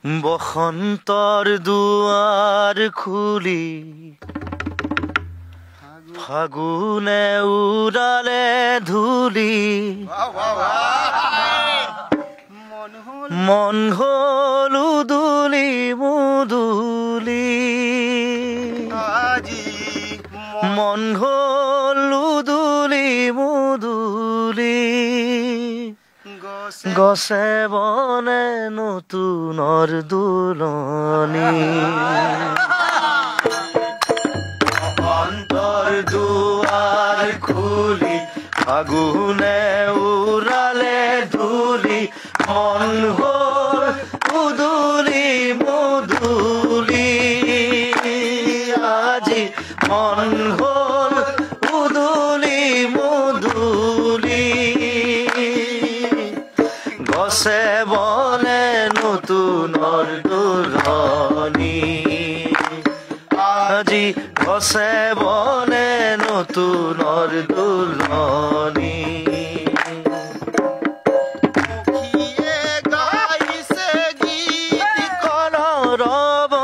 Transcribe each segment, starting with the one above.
বসন্তৰ দুৱাৰ খুলি ফাগুনে উৰালে ধূলি মন হল উদুলি মুদুলি মন হল উদুলি মুদুলি গছে বনে নতুনৰ দুলনি বসন্তৰ দুৱাৰ খুলি ফাগুনে উৰালে ধূলি মন হল উদুলি মুদুলি আজি মন হল উদুলি মুদুলি গছে বনে নতুনৰ দুলনি আজি গছে বনে নতুনৰ দুলনি কলৰৱ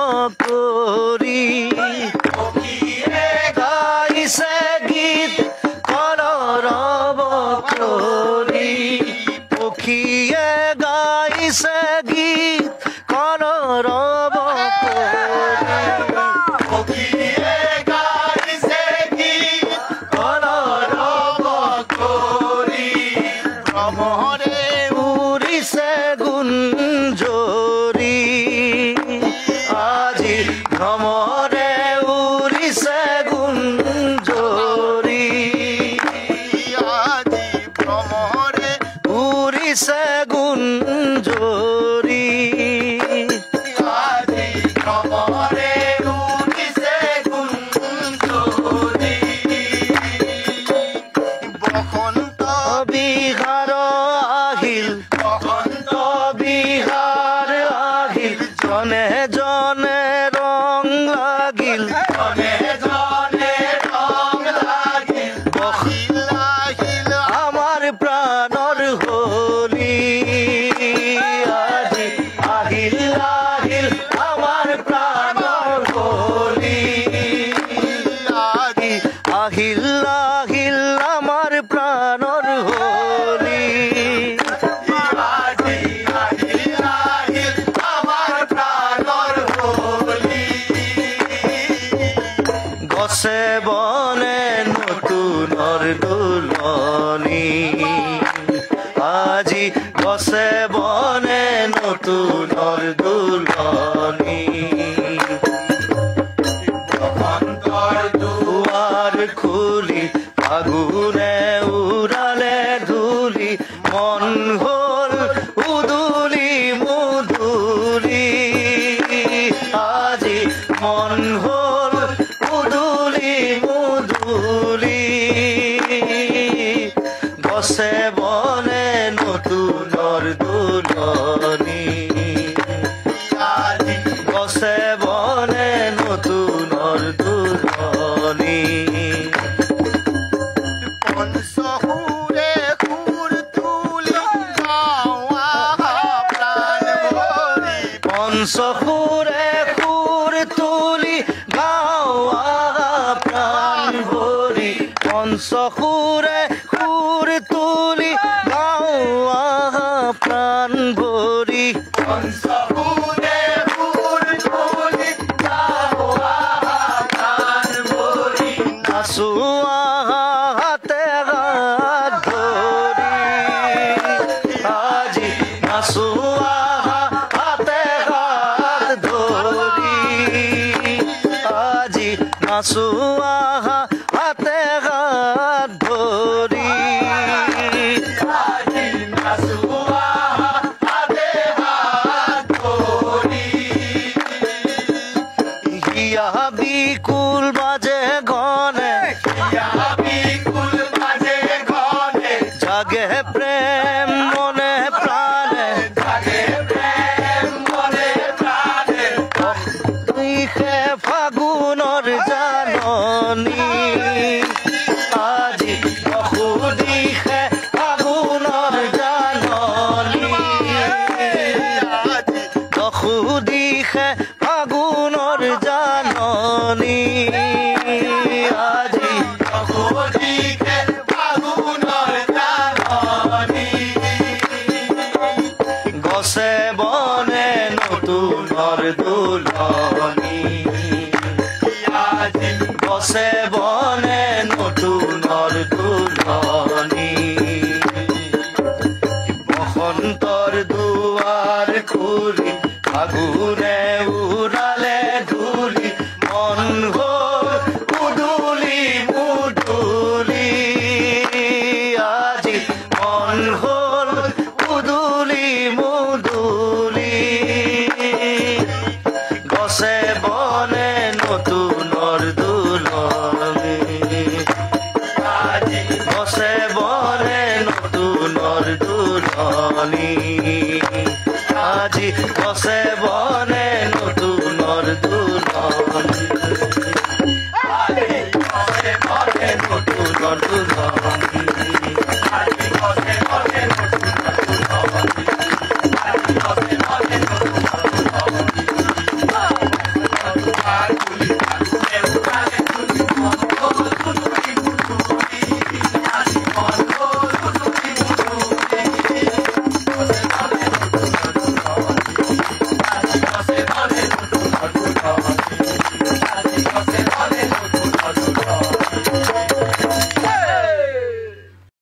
কৰি গাইছে গীত কলৰৱ কৰি পক্ষীয়ে গাইছে গীত কলৰৱ কৰি ভ্ৰমৰে উৰিছে গুঞ্জৰি আজি ভ্ৰমৰে উৰিছে গুঞ্জৰি আজি ভ্ৰমৰে উৰিছে গুঞ্জৰি আজি ভ্ৰমৰে উৰিছে গুঞ্জৰি বসন্ত বিহাৰ আহিল বসন্ত বিহাৰ আহিল জনে জনে ৰং লাগিল জনে জনে ৰং লাগিল আহিল আহিল আমাৰ প্ৰাণৰ হোলী আজি আহিল আহিল আমাৰ প্ৰাণৰ হোলী আজি আহিল আহিল আমাৰ প্ৰাণৰ হোলী আজি আহিল আহিল আমাৰ প্ৰাণৰ হোলী গছে বনে নতুনৰ দুলনি আজি গছে বনে নতুনৰ দুলনি বসন্তৰ দুৱাৰ খুলি ফাগুনে উৰালে ধূলি মন হল উদুলি মুদুলি আজি মন হল উদুলি মুদুলি গছে বনে নতুনৰ দুলনি আজি গছে বনে নতুনৰ দুলনি পঞ্চসুৰে সুৰ তুলি গাৱা প্ৰাণ ভৰি পঞ্চসুৰে সুৰ তুলি গাৱা প্ৰাণ ভৰি পঞ্চসুৰে সুৰ তুলি গাৱা প্ৰাণ ভৰি পঞ্চসুৰে সুৰ তুলি গাৱা প্ৰাণ ভৰি নাচোৱা হাতে হাত ধৰি আজি নাচোৱা হাতে হাত ধৰি আজি নাচোৱা হাতে হাত ধৰি আজি নাচোৱা হাতে হাত ধৰি হিয়া বিকুল বাজে গনে হিয়া বিকুল বাজে গনে জাগে প্ৰেম মনে প্ৰাণে জাগে প্ৰেম মনে প্ৰাণে দিশে ফাগুনৰ জাননী আজি দিশে ফাগুনৰ জাননী দিশে ফাগুনৰ জাননী আজি চকুদিশে ফাগুনৰ জাননী গছে বনে নতুনৰ দুলনি আজি গছে বনে নতুনৰ দুলনি বসন্তৰ দুৱাৰ খুলি ফাগুনে উৰালে ধূলি মন হ'ল মুদুলি মুদুলি আজি মন হ'ল মুদুলি মুদুলি গছে বনে নতুনৰ দুলনি আজি গছে বনে নতুনৰ দুলনি আজি গছে বনে